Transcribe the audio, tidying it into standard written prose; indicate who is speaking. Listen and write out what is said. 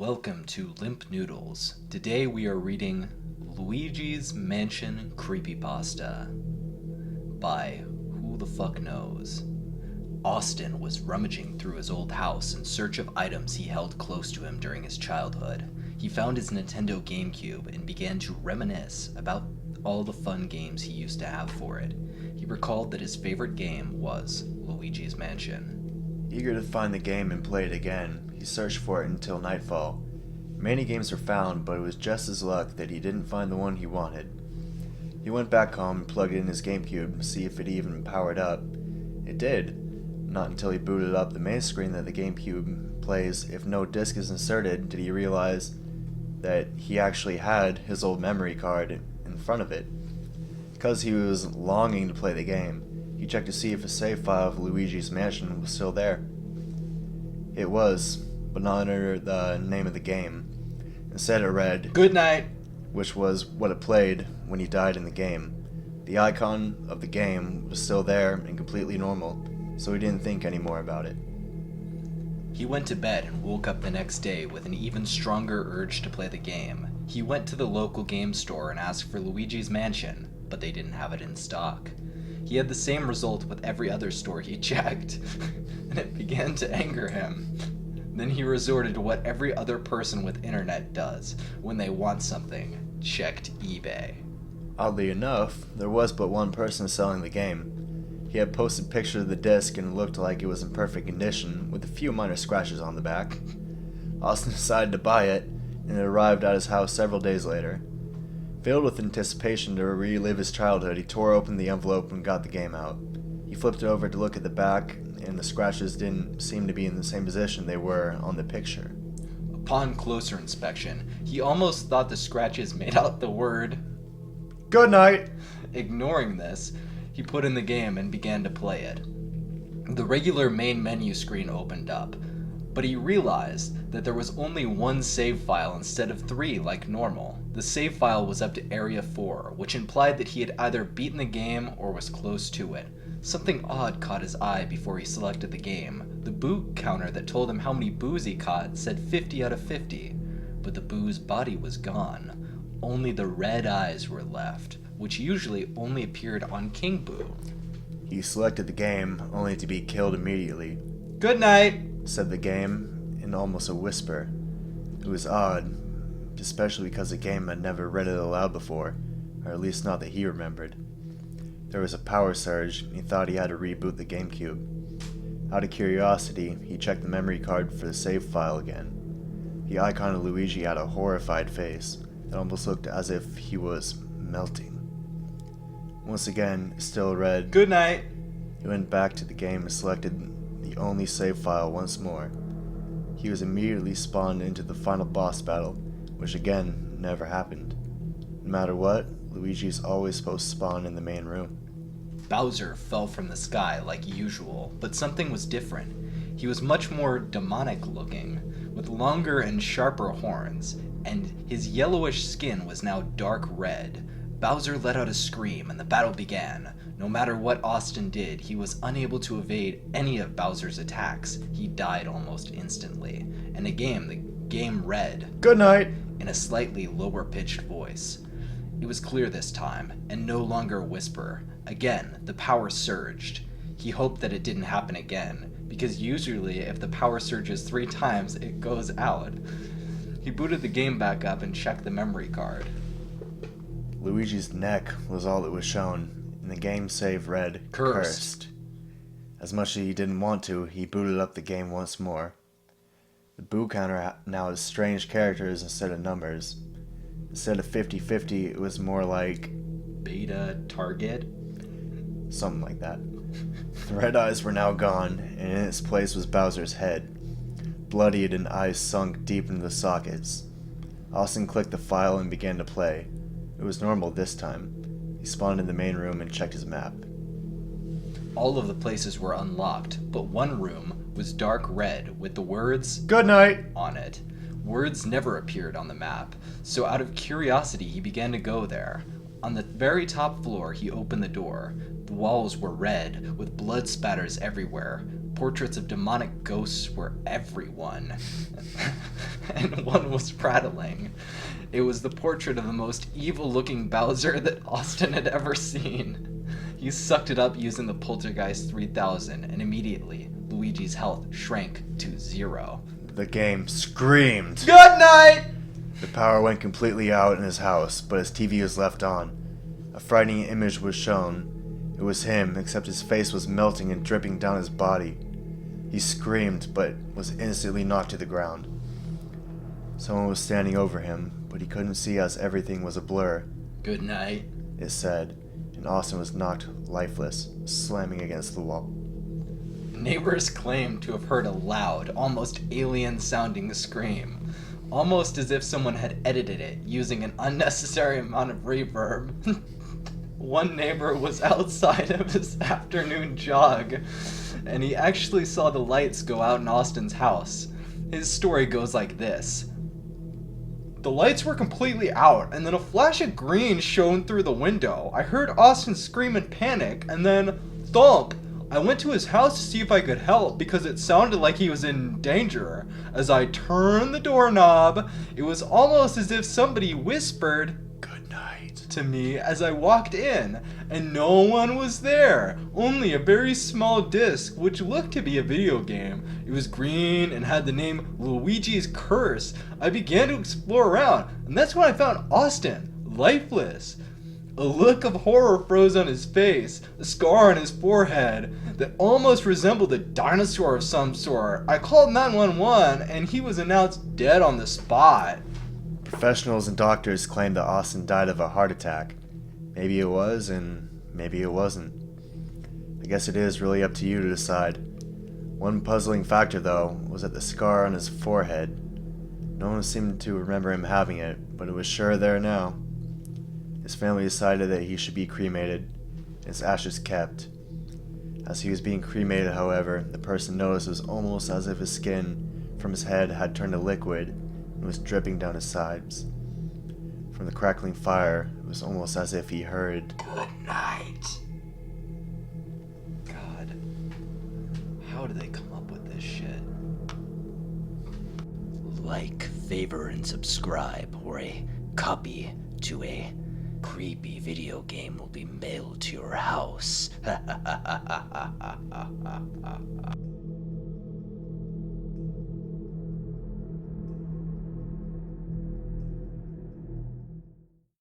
Speaker 1: Welcome to Limp Noodles. Today we are reading Luigi's Mansion Creepypasta by Who the Fuck Knows. Austin was rummaging through his old house in search of items he held close to him during his childhood. He found his Nintendo GameCube and began to reminisce about all the fun games he used to have for it. He recalled that his favorite game was Luigi's Mansion.
Speaker 2: Eager to find the game and play it again, he searched for it until nightfall. Many games were found, but it was just his luck that he didn't find the one he wanted. He went back home and plugged in his GameCube to see if it even powered up. It did. Not until he booted up the main screen that the GameCube plays if no disc is inserted did he realize that he actually had his old memory card in front of it. Because he was longing to play the game, he checked to see if a save file of Luigi's Mansion was still there. It was, but not under the name of the game. Instead it read,
Speaker 1: Good night!
Speaker 2: Which was what it played when he died in the game. The icon of the game was still there and completely normal, so he didn't think any more about it.
Speaker 1: He went to bed and woke up the next day with an even stronger urge to play the game. He went to the local game store and asked for Luigi's Mansion, but they didn't have it in stock. He had the same result with every other store he checked, and it began to anger him. Then he resorted to what every other person with internet does when they want something: checked eBay.
Speaker 2: Oddly enough, there was but one person selling the game. He had posted pictures of the disc and it looked like it was in perfect condition, with a few minor scratches on the back. Austin decided to buy it, and it arrived at his house several days later. Filled with anticipation to relive his childhood, he tore open the envelope and got the game out. He flipped it over to look at the back, and the scratches didn't seem to be in the same position they were on the picture.
Speaker 1: Upon closer inspection, he almost thought the scratches made out the word
Speaker 2: Good night!
Speaker 1: Ignoring this, he put in the game and began to play it. The regular main menu screen opened up, but he realized that there was only one save file instead of 3 like normal. The save file was up to Area 4, which implied that he had either beaten the game or was close to it. Something odd caught his eye before he selected the game. The boo counter that told him how many boos he caught said 50 out of 50, but the boo's body was gone. Only the red eyes were left, which usually only appeared on King Boo.
Speaker 2: He selected the game, only to be killed immediately.
Speaker 1: Good night,
Speaker 2: said the game in almost a whisper. It was odd, especially because the game had never read it aloud before, or at least not that he remembered. There was a power surge, and he thought he had to reboot the GameCube. Out of curiosity, he checked the memory card for the save file again. The icon of Luigi had a horrified face that almost looked as if he was melting. Once again, it still read,
Speaker 1: Good night.
Speaker 2: He went back to the game and selected the only save file once more. He was immediately spawned into the final boss battle, which again never happened. No matter what, Luigi is always supposed to spawn in the main room.
Speaker 1: Bowser fell from the sky like usual, but something was different. He was much more demonic looking, with longer and sharper horns, and his yellowish skin was now dark red. Bowser let out a scream and the battle began. No matter what Austin did, he was unable to evade any of Bowser's attacks. He died almost instantly. And the game read,
Speaker 2: Good night!
Speaker 1: In a slightly lower pitched voice. It was clear this time, and no longer a whisper. Again, the power surged. He hoped that it didn't happen again, because usually if the power surges 3 times, it goes out. He booted the game back up and checked the memory card.
Speaker 2: Luigi's neck was all that was shown, and the game save read,
Speaker 1: Cursed.
Speaker 2: As much as he didn't want to, he booted up the game once more. The boo counter now has strange characters instead of numbers. Instead of 50-50, it was more like
Speaker 1: Beta target?
Speaker 2: Something like that. The red eyes were now gone, and in its place was Bowser's head, bloodied and eyes sunk deep into the sockets. Austin clicked the file and began to play. It was normal this time. He spawned in the main room and checked his map.
Speaker 1: All of the places were unlocked, but one room was dark red with the words
Speaker 2: Good night
Speaker 1: on it. Words never appeared on the map, so out of curiosity he began to go there. On the very top floor he opened the door. The walls were red, with blood spatters everywhere. Portraits of demonic ghosts were everyone. and one was prattling. It was the portrait of the most evil-looking Bowser that Austin had ever seen. He sucked it up using the Poltergeist 3000, and immediately, Luigi's health shrank to 0.
Speaker 2: The game screamed.
Speaker 1: Good night!
Speaker 2: The power went completely out in his house, but his TV was left on. A frightening image was shown. It was him, except his face was melting and dripping down his body. He screamed, but was instantly knocked to the ground. Someone was standing over him, but he couldn't see as everything was a blur.
Speaker 1: Good night.
Speaker 2: It said, and Austin was knocked lifeless, slamming against the wall.
Speaker 1: Neighbors claimed to have heard a loud, almost alien-sounding scream, almost as if someone had edited it using an unnecessary amount of reverb. One neighbor was outside of his afternoon jog, and he actually saw the lights go out in Austin's house. His story goes like this. The lights were completely out, and then a flash of green shone through the window. I heard Austin scream in panic, and then thump! I went to his house to see if I could help because it sounded like he was in danger. As I turned the doorknob, it was almost as if somebody whispered, "Good night," to me as I walked in, and no one was there. Only a very small disc, which looked to be a video game. It was green and had the name Luigi's Curse. I began to explore around, and that's when I found Austin, lifeless. A look of horror froze on his face, a scar on his forehead that almost resembled a dinosaur of some sort. I called 911 and he was announced dead on the spot.
Speaker 2: Professionals and doctors claimed that Austin died of a heart attack. Maybe it was, and maybe it wasn't. I guess it is really up to you to decide. One puzzling factor, though, was that the scar on his forehead. No one seemed to remember him having it, but it was sure there now. His family decided that he should be cremated, and his ashes kept. As he was being cremated, however, the person noticed it was almost as if his skin from his head had turned to liquid and was dripping down his sides. From the crackling fire, it was almost as if he heard, "Good night."
Speaker 1: God, how do they come up with this shit?
Speaker 3: Like, favor, and subscribe, or a copy to a creepy video game will be mailed to your house.